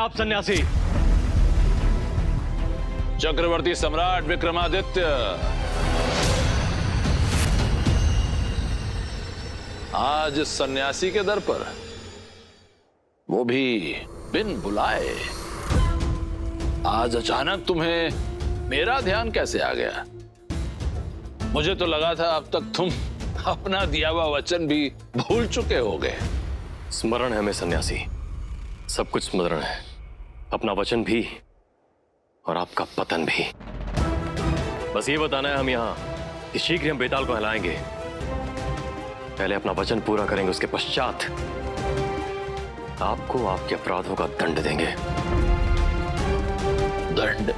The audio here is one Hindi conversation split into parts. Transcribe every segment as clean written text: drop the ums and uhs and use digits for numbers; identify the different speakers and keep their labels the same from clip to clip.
Speaker 1: आप सन्यासी?
Speaker 2: चक्रवर्ती सम्राट विक्रमादित्य, आज इस सन्यासी के दर पर, वो भी बिन बुलाए। आज अचानक तुम्हें मेरा ध्यान कैसे आ गया? मुझे तो लगा था अब तक तुम अपना दिया हुआ वचन भी भूल चुके होगे।
Speaker 1: स्मरण है हमें सन्यासी, सब कुछ स्मरण है, अपना वचन भी और आपका पतन भी। बस ये बताना है हम यहाँ कि शीघ्र ही हम बेताल को हिलाएंगे। पहले अपना वचन पूरा करेंगे, उसके पश्चात आपको आपके अपराधों का दंड देंगे।
Speaker 2: दंड?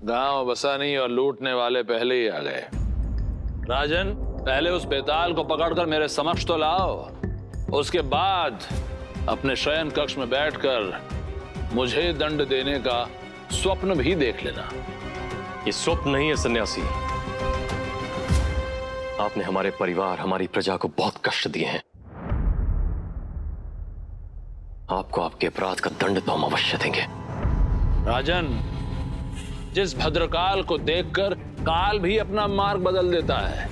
Speaker 2: गांव बसा नहीं और लूटने वाले पहले ही आ गए। राजन, पहले उस बेताल को पकड़कर मेरे समक्ष तो लाओ, उसके बाद अपने शयन कक्ष में बैठकर मुझे दंड देने का स्वप्न भी देख लेना।
Speaker 1: ये स्वप्न नहीं है सन्यासी, आपने हमारे परिवार, हमारी प्रजा को बहुत कष्ट दिए हैं। आपको आपके अपराध का दंड तो हम अवश्य देंगे।
Speaker 2: राजन, जिस भद्रकाल को देखकर काल भी अपना मार्ग बदल देता है,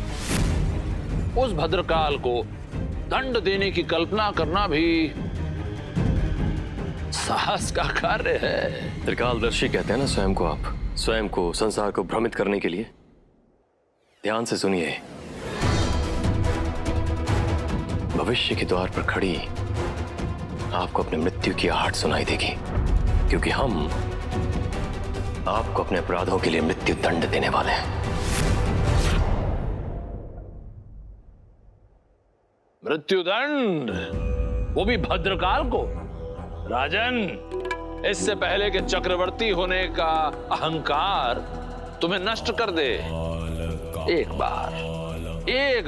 Speaker 2: उस भद्रकाल को दंड देने की कल्पना करना भी साहस का कार्य है।
Speaker 1: त्रिकालदर्शी कहते हैं ना स्वयं को आप, स्वयं को, संसार को भ्रमित करने के लिए। ध्यान से सुनिए, भविष्य के द्वार पर खड़ी आपको अपनी मृत्यु की आहट सुनाई देगी, क्योंकि हम आपको अपने अपराधों के लिए मृत्यु दंड देने वाले हैं।
Speaker 2: मृत्यु दंड? वो भी भद्रकाल को? राजन, इससे पहले कि चक्रवर्ती होने का अहंकार तुम्हें नष्ट कर दे, एक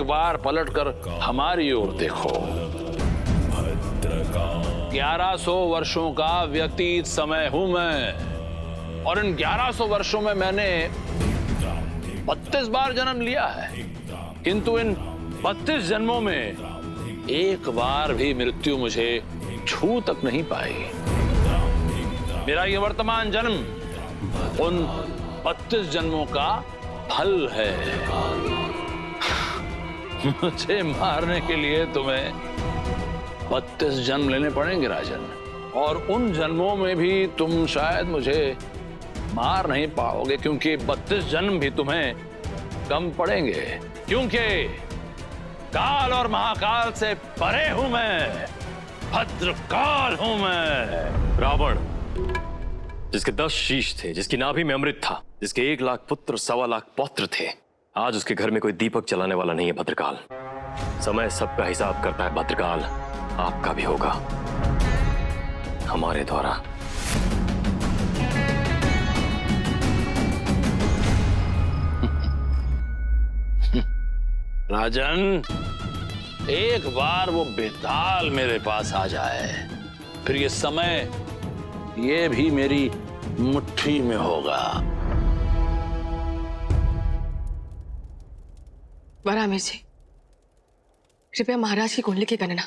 Speaker 2: बार पलटकर हमारी ओर देखो। 1100 वर्षों का व्यतीत समय हूं मैं, और इन 1100 वर्षों में मैंने 32 बार जन्म लिया है, किंतु इन 32 जन्मों में एक बार भी मृत्यु मुझे छू तक नहीं पाई। मेरा ये वर्तमान जन्म उन 32 जन्मों का फल है। मुझे मारने के लिए तुम्हें 32 जन्म लेने पड़ेंगे राजन, और उन जन्मों में भी तुम शायद मुझे मार नहीं पाओगे, क्योंकि 32 जन्म भी तुम्हें कम पड़ेंगे, क्योंकि काल और महाकाल से परे हूं मैं, भद्रकाल हूं मैं।
Speaker 1: रावण, जिसके 10 शीश थे, जिसकी नाभि में अमृत था, जिसके 1 लाख पुत्र, 1.25 लाख पौत्र थे, आज उसके घर में कोई दीपक जलाने वाला नहीं है भद्रकाल। समय सबका हिसाब करता है भद्रकाल, आपका भी होगा हमारे द्वारा।
Speaker 2: राजन, एक बार वो बेताल मेरे पास आ जाए, फिर ये समय ये भी मेरी मुट्ठी में होगा।
Speaker 3: वरामिर जी, कृपया महाराज की कुंडली की गणना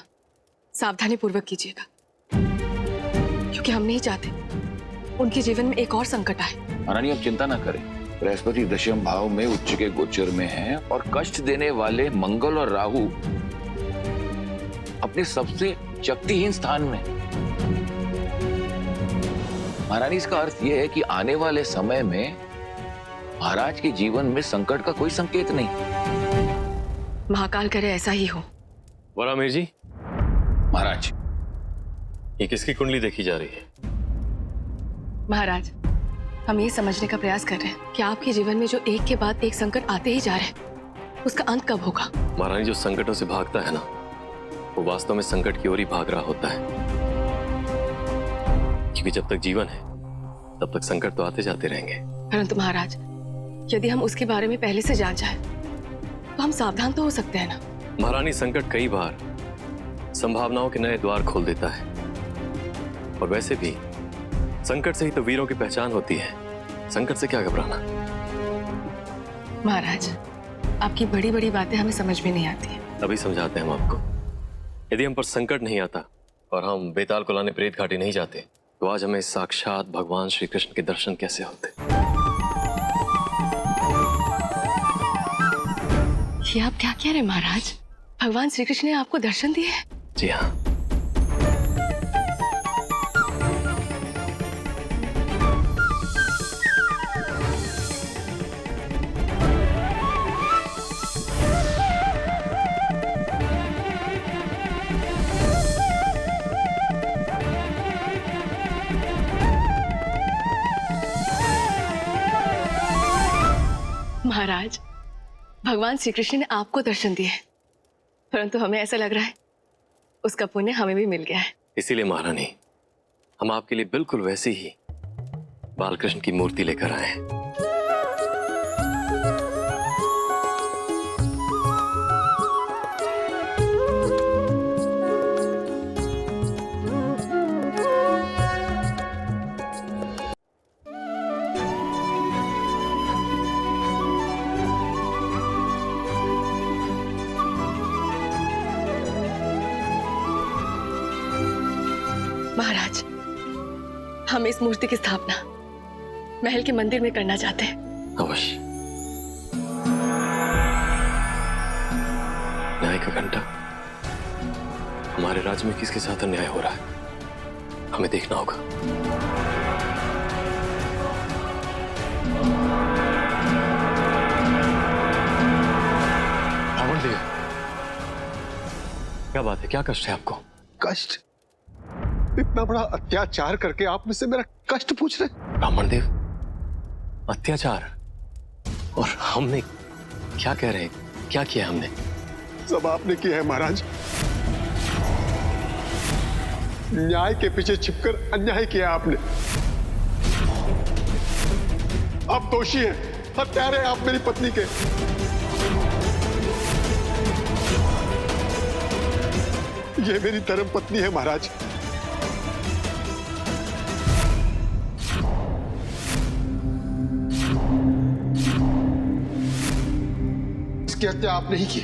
Speaker 3: सावधानी पूर्वक कीजिएगा, क्योंकि हम नहीं चाहते उनके जीवन में एक और संकट आए।
Speaker 4: महारानी, आप चिंता ना करें, बृहस्पति दशम भाव में उच्च के गोचर में है, और कष्ट देने वाले मंगल और राहु अपने सबसे शक्तिहीन स्थान में। महारानी, इसका अर्थ यह है कि आने वाले समय में महाराज के जीवन में संकट का कोई संकेत नहीं।
Speaker 3: महाकाल करे ऐसा ही हो।
Speaker 1: वरामिर जी,
Speaker 4: महाराज,
Speaker 1: ये किसकी कुंडली देखी जा रही है?
Speaker 3: महाराज, हम ये समझने का प्रयास कर रहे हैं कि आपके जीवन में जो एक के बाद एक संकट आते ही जा रहे हैं, उसका अंत कब होगा?
Speaker 1: महारानी, जो संकटों से भागता है ना, वो वास्तव में संकट की ओर ही भाग रहा होता है, क्योंकि जब तक जीवन है तब तक संकट तो आते जाते रहेंगे।
Speaker 3: परंतु महाराज, यदि हम उसके बारे में पहले से जान जाए तो हम सावधान तो हो सकते हैं ना।
Speaker 1: महारानी, संकट कई बार संभावनाओं के नए द्वार खोल देता है, और वैसे भी संकट से ही तो वीरों की पहचान होती है। संकट से क्या घबराना।
Speaker 3: महाराज, आपकी बड़ी बड़ी बातें हमें समझ में नहीं आती है।
Speaker 1: अभी समझाते हैं हम आपको। यदि हम पर संकट नहीं आता और हम बेताल को लाने प्रेत घाटी नहीं जाते तो आज हमें साक्षात भगवान श्री कृष्ण के दर्शन कैसे होते?
Speaker 3: ये आप क्या कह रहे हैं महाराज? भगवान श्री कृष्ण ने आपको दर्शन दिए?
Speaker 1: जी हाँ।
Speaker 3: महाराज, भगवान श्री कृष्ण ने आपको दर्शन दिए, परंतु हमें ऐसा लग रहा है उसका पुण्य हमें भी मिल गया है।
Speaker 1: इसीलिए महारानी, हम आपके लिए बिल्कुल वैसी ही बालकृष्ण की मूर्ति लेकर आए हैं।
Speaker 3: महाराज, हम इस मूर्ति की स्थापना महल के मंदिर में करना चाहते हैं।
Speaker 1: अवश्य। न्याय का घंटा हमारे राज्य में किसके साथ अन्याय हो रहा है, हमें देखना होगा। रावण देव, क्या बात है? क्या कष्ट है आपको?
Speaker 5: कष्ट? इतना बड़ा अत्याचार करके आप मुझसे मेरा कष्ट पूछ रहे?
Speaker 1: ब्राह्मण देव, अत्याचार? और हमने क्या कह रहे हैं? क्या किया हमने?
Speaker 5: सब आपने किया है महाराज। न्याय के पीछे छिपकर अन्याय किया आपने। आप दोषी हैं, हत्यारे हैं आप मेरी पत्नी के। ये मेरी धर्म पत्नी है महाराज। इसकी हत्या आपने ही की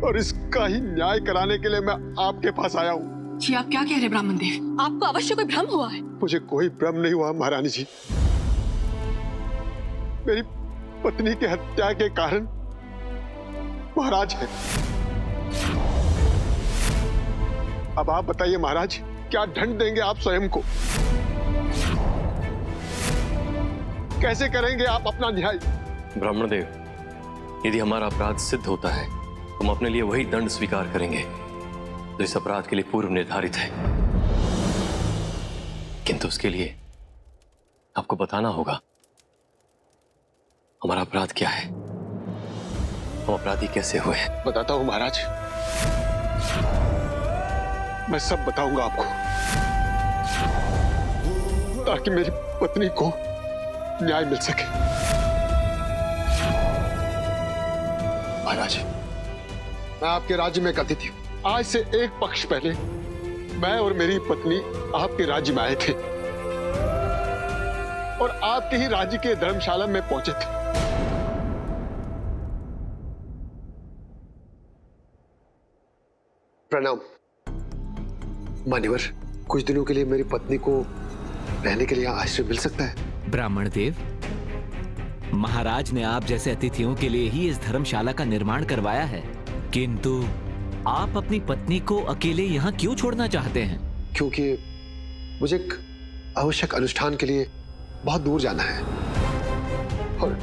Speaker 5: और इसका ही न्याय कराने के लिए मैं आपके पास आया हूं।
Speaker 3: जी आप क्या कह रहे हैं ब्राह्मण देव? आपको अवश्य कोई भ्रम हुआ है।
Speaker 5: मुझे कोई भ्रम नहीं हुआ महारानी जी। मेरी पत्नी की हत्या के कारण महाराज है। अब आप बताइए महाराज, क्या दंड देंगे आप स्वयं को? कैसे करेंगे आप अपना न्याय?
Speaker 1: ब्राह्मण देव, यदि हमारा अपराध सिद्ध होता है, हम अपने लिए वही दंड स्वीकार करेंगे जो इस अपराध के लिए पूर्व निर्धारित है। किंतु उसके लिए आपको बताना होगा हमारा अपराध क्या है, हम अपराधी कैसे हुए।
Speaker 5: बताता हूं महाराज, मैं सब बताऊंगा आपको, ताकि मेरी पत्नी को न्याय मिल सके। महाराज, मैं आपके राज्य में एक अतिथि हूं। आज से एक पक्ष पहले मैं और मेरी पत्नी आपके राज्य में आए थे और आपके ही राज्य के धर्मशाला में पहुंचे थे। प्रणाम मान्यवर, कुछ दिनों के लिए मेरी पत्नी को रहने के लिए आश्रय मिल सकता है?
Speaker 6: ब्राह्मण देव, महाराज ने आप जैसे अतिथियों के लिए ही इस धर्मशाला का निर्माण करवाया है, किंतु आप अपनी पत्नी को अकेले यहाँ क्यों छोड़ना चाहते हैं?
Speaker 5: क्योंकि मुझे एक आवश्यक अनुष्ठान के लिए बहुत दूर जाना है और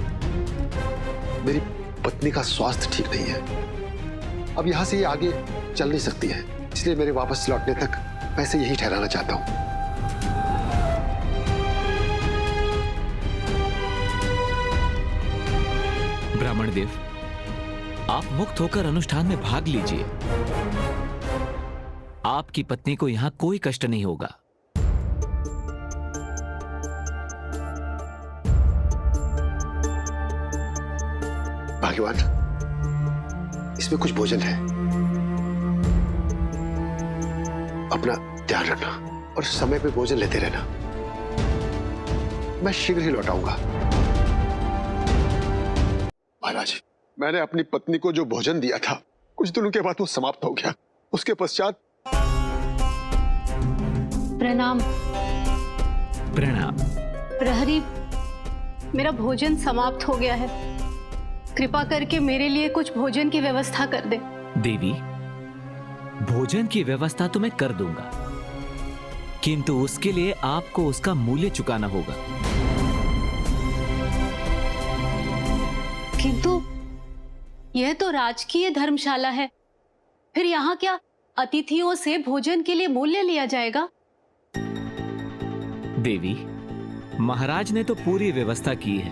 Speaker 5: मेरी पत्नी का स्वास्थ्य ठीक नहीं है। अब यहाँ से ये आगे चल नहीं सकती है, इसलिए मेरे वापस लौटने तक मैं इसे यही ठहराना चाहता हूँ।
Speaker 6: ब्राह्मण देव, आप मुक्त होकर अनुष्ठान में भाग लीजिए। आपकी पत्नी को यहां कोई कष्ट नहीं होगा।
Speaker 5: भाग्यवान, इसमें कुछ भोजन है, अपना ध्यान रखना और समय पे भोजन लेते रहना। मैं शीघ्र ही लौट आऊंगा। महाराज, मैंने अपनी पत्नी को जो भोजन दिया था, कुछ दिनों के बाद वो समाप्त हो गया। उसके पश्चात
Speaker 7: प्रणाम।
Speaker 6: प्रणाम।
Speaker 7: प्रहरी, मेरा भोजन समाप्त हो गया है। कृपा करके मेरे लिए कुछ भोजन की व्यवस्था कर दे।
Speaker 6: देवी, भोजन की व्यवस्था तो मैं कर दूंगा, किंतु उसके लिए आपको उसका मूल्य चुकाना होगा।
Speaker 7: किंतु यह तो राजकीय धर्मशाला है, फिर यहाँ क्या अतिथियों से भोजन के लिए मूल्य लिया जाएगा?
Speaker 6: देवी, महाराज ने तो पूरी व्यवस्था की है,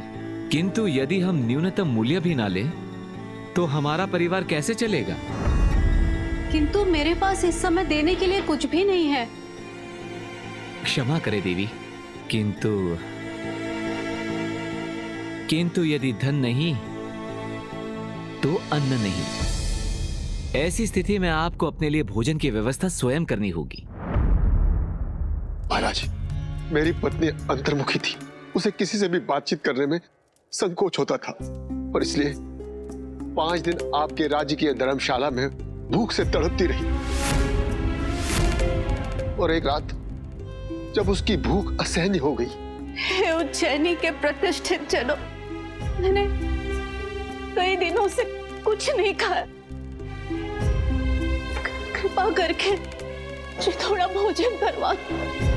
Speaker 6: किंतु यदि हम न्यूनतम मूल्य भी ना ले तो हमारा परिवार कैसे चलेगा?
Speaker 7: किंतु मेरे पास इस समय देने के लिए कुछ भी नहीं है।
Speaker 6: क्षमा करे देवी, किंतु यदि धन नहीं तो अन्न नहीं। ऐसी स्थिति में आपको अपने लिए भोजन की व्यवस्था स्वयं करनी होगी।
Speaker 5: महाराज, मेरी पत्नी अंतर्मुखी थी, उसे किसी से भी बातचीत करने में संकोच होता था, और इसलिए 5 दिन आपके राज्य की धर्मशाला में भूख से तड़पती रही। और एक रात जब उसकी भूख असहनीय हो गई,
Speaker 7: हे उज्जैनी के प्रतिष्ठित जनों, मैंने कई दिनों से कुछ नहीं खाया। कृपा करके मुझे थोड़ा भोजन करवा दो।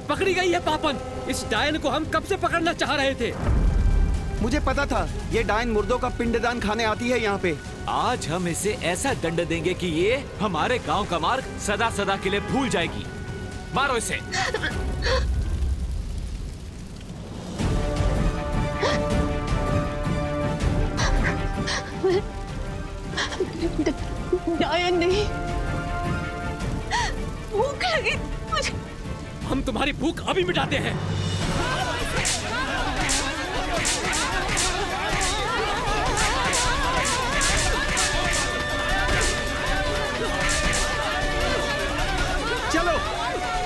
Speaker 8: पकड़ी गई है पापन। इस डायन को हम कब से पकड़ना चाह रहे थे।
Speaker 9: मुझे पता था ये डायन मुर्दों का पिंडदान खाने आती है यहाँ पे।
Speaker 6: आज हम इसे ऐसा दंड देंगे कि ये हमारे गांव का मार्ग सदा सदा के लिए भूल जाएगी। मारो इसे।
Speaker 7: डायन नहीं, भूख लगी मुझे।
Speaker 8: हम तुम्हारी भूख अभी मिटाते हैं।
Speaker 9: चलो,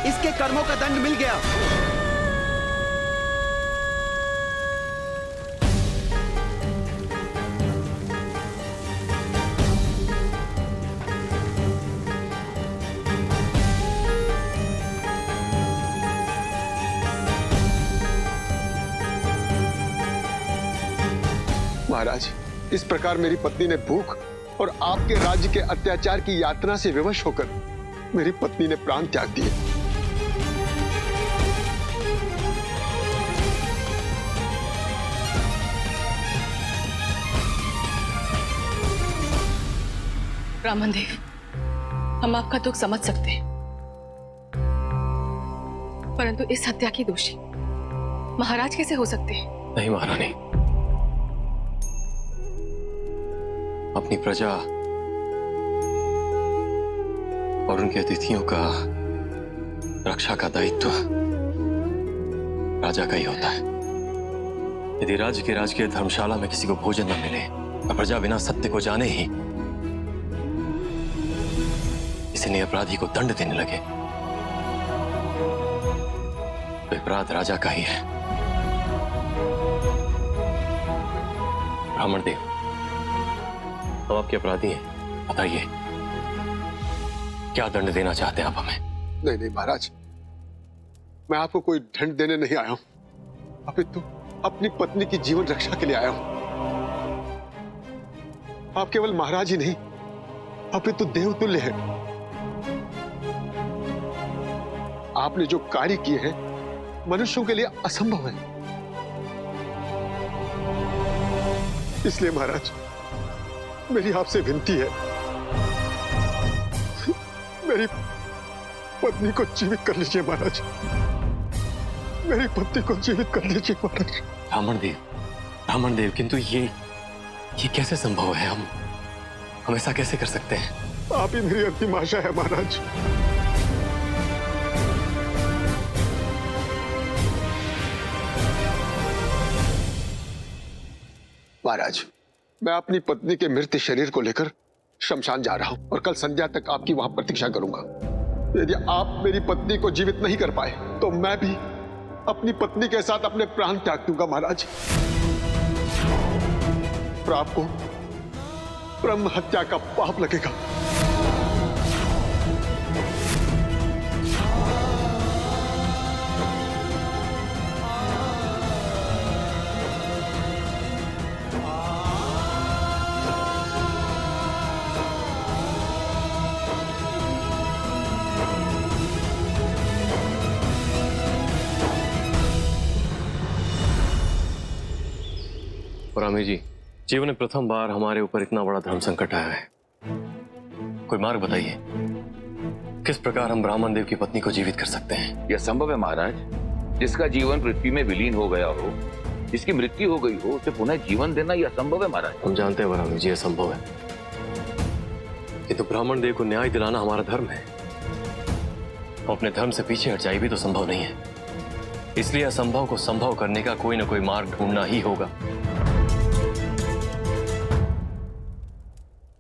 Speaker 9: इसके कर्मों का दंड मिल गया।
Speaker 5: महाराज, इस प्रकार मेरी पत्नी ने भूख और आपके राज्य के अत्याचार की यातना से विवश होकर मेरी पत्नी ने प्राण त्याग दिए।
Speaker 3: ब्राह्मण देव, हम आपका दुख समझ सकते हैं, परंतु इस हत्या की दोषी महाराज कैसे हो सकते हैं?
Speaker 1: नहीं महारानी, अपनी प्रजा और उनके अतिथियों का रक्षा का दायित्व राजा का ही होता है। यदि राज्य के राजकीय धर्मशाला में किसी को भोजन न मिले और प्रजा बिना सत्य को जाने ही इसने अपराधी को दंड देने लगे, तो अपराध राजा का ही है। ब्राह्मण देव, तो आपके अपराधी हैं, बताइए क्या दंड देना चाहते हैं आप हमें?
Speaker 5: नहीं नहीं महाराज, मैं आपको कोई दंड देने नहीं आया हूं, अपितु अपनी पत्नी की जीवन रक्षा के लिए आया हूं। आप केवल महाराज ही नहीं, आप तो देवतुल्य हैं। आपने जो कार्य किए हैं मनुष्यों के लिए असंभव है। इसलिए महाराज, मेरी आपसे विनती है, मेरी पत्नी को जीवित कर लीजिए महाराज। मेरी पत्नी को जीवित कर लीजिए महाराज।
Speaker 1: ब्राह्मण देव, किंतु ये कैसे संभव है? हम ऐसा कैसे कर सकते हैं?
Speaker 5: आप ही मेरी अंतिम आशा है महाराज। महाराज, मैं अपनी पत्नी के मृत शरीर को लेकर शमशान जा रहा हूं और कल संध्या तक आपकी वहां प्रतीक्षा करूंगा। यदि आप मेरी पत्नी को जीवित नहीं कर पाए तो मैं भी अपनी पत्नी के साथ अपने प्राण त्याग दूंगा महाराज। और आपको ब्रह्म हत्या का पाप लगेगा।
Speaker 1: रामी जी, जीवन में प्रथम बार हमारे ऊपर इतना बड़ा धर्म संकट आया है। कोई मार्ग बताइए, किस प्रकार हम ब्राह्मण देव की पत्नी को जीवित कर सकते हैं?
Speaker 4: यह संभव है महाराज। जिसका जीवन पृथ्वी में विलीन हो गया हो, जिसकी मृत्यु हो गई हो, उसे पुनः जीवन देना यह संभव है महाराज।
Speaker 1: हम जानते हैं रामी जी, यह संभव है, किंतु ब्राह्मण देव को न्याय दिलाना हमारा धर्म है। हम अपने धर्म से पीछे हट जाए भी तो संभव नहीं है। इसलिए असंभव को संभव करने का कोई ना कोई मार्ग ढूंढना ही होगा।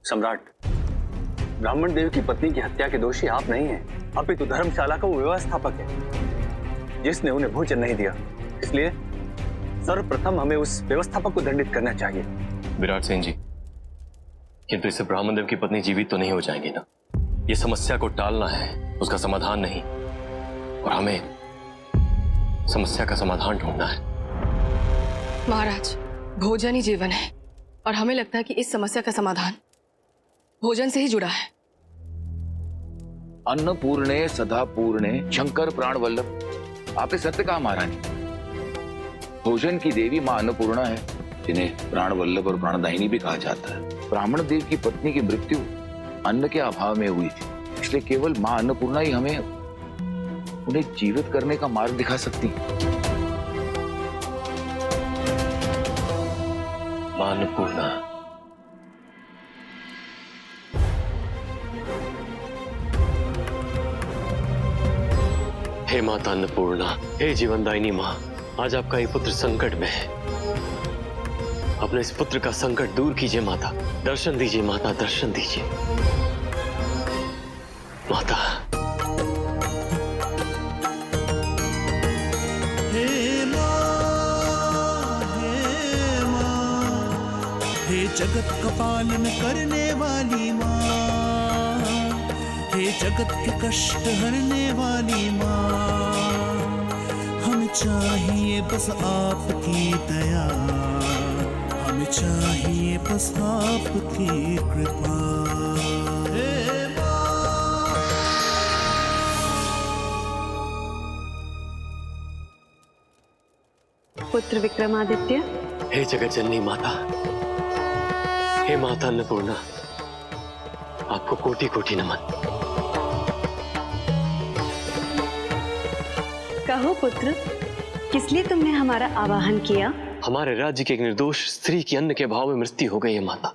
Speaker 10: सम्राट, ब्राह्मण देव की पत्नी की हत्या के दोषी आप नहीं हैं, अपितु धर्मशाला का वो व्यवस्थापक है जिसने उन्हें भोजन नहीं दिया। इसलिए सर्वप्रथम हमें उस व्यवस्थापक को दंडित करना चाहिए।
Speaker 1: विराट सेन जी, किंतु इससे ब्राह्मण देव की पत्नी जीवित तो नहीं हो जाएंगी ना। ये समस्या को टालना है, उसका समाधान नहीं। और हमें समस्या का समाधान ढूंढना है।
Speaker 3: महाराज, भोजन ही जीवन है और हमें लगता है कि इस समस्या का समाधान भोजन से ही जुड़ा है।
Speaker 4: अन्नपूर्णे सदा पूर्णे शंकर प्राण वल्लभ। आपने सत्य कहा महारानी। भोजन की देवी मां अन्नपूर्णा है, जिन्हें प्राण वल्लभ और प्राणदायिनी भी कहा जाता है। ब्राह्मण देव की पत्नी की मृत्यु अन्न के अभाव में हुई थी, इसलिए केवल मां अन्नपूर्णा ही हमें उन्हें जीवित करने का मार्ग दिखा सकती है।
Speaker 1: मां अन्नपूर्णा, हे माता अन्नपूर्णा, हे जीवनदायिनी मां, आज आपका ये पुत्र संकट में है। अपने इस पुत्र का संकट दूर कीजिए माता। दर्शन दीजिए माता, दर्शन दीजिए माता।
Speaker 11: हे जगत का पालन करने वाली माँ, हे जगत के कष्ट हरने वाली माँ, हमें चाहिए बस आपकी दया, हमें चाहिए बस आपकी कृपा।
Speaker 12: पुत्र विक्रमादित्य,
Speaker 1: हे जगत जननी माता, हे माता अन्नपूर्णा, आपको कोटि कोटि नमन।
Speaker 12: कहो पुत्र, किस लिए तुमने हमारा आवाहन किया?
Speaker 1: हमारे राज्य की एक निर्दोष स्त्री की अन्न के अभाव में मृत्यु हो गई है माता,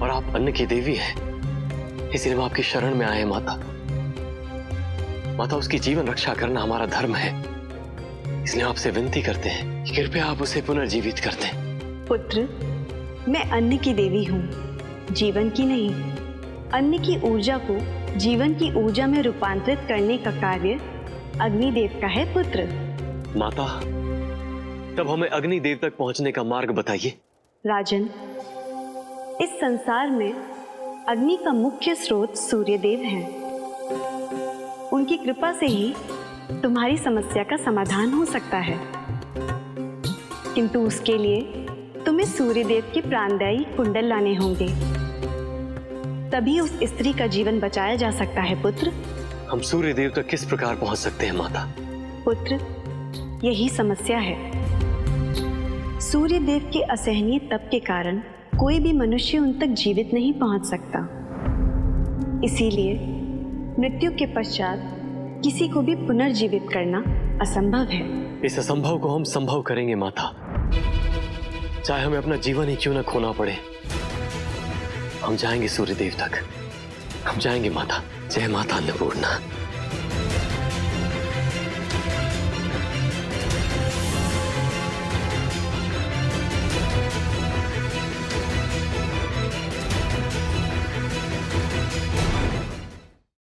Speaker 1: और आप अन्न की देवी हैं, इसलिए हम आपकी शरण में आए हैं माता। माता, उसकी जीवन रक्षा करना हमारा धर्म है, इसलिए आपसे विनती करते हैं कि कृपया आप उसे पुनर्जीवित कर दें।
Speaker 12: पुत्र, मैं अन्न की देवी हूँ, जीवन की नहीं। अन्न की ऊर्जा को जीवन की ऊर्जा में रूपांतरित करने का कार्य अग्निदेव का है पुत्र।
Speaker 1: माता, तब हमें अग्निदेव तक पहुंचने का मार्ग बताइए।
Speaker 12: राजन, इस संसार में अग्नि का मुख्य स्रोत सूर्यदेव हैं। उनकी कृपा से ही तुम्हारी समस्या का समाधान हो सकता है, किंतु उसके लिए तुम्हें सूर्यदेव के प्राणदायी कुंडल लाने होंगे, तभी उस स्त्री का जीवन बचाया जा सकता है पुत्र।
Speaker 1: हम सूर्यदेव तक किस प्रकार पहुंच सकते हैं माता?
Speaker 12: पुत्र, यही समस्या है। सूर्यदेव के असहनीय तप के कारण कोई भी मनुष्य उन तक जीवित नहीं पहुंच सकता। इसीलिए मृत्यु के पश्चात किसी को भी पुनर्जीवित करना असंभव है।
Speaker 1: इस असंभव को हम संभव करेंगे माता, चाहे हमें अपना जीवन ही क्यों न खोना पड़े। हम जाएंगे सूर्यदेव तक, हम जाएंगे माता। जय माता अन्नपूर्णा।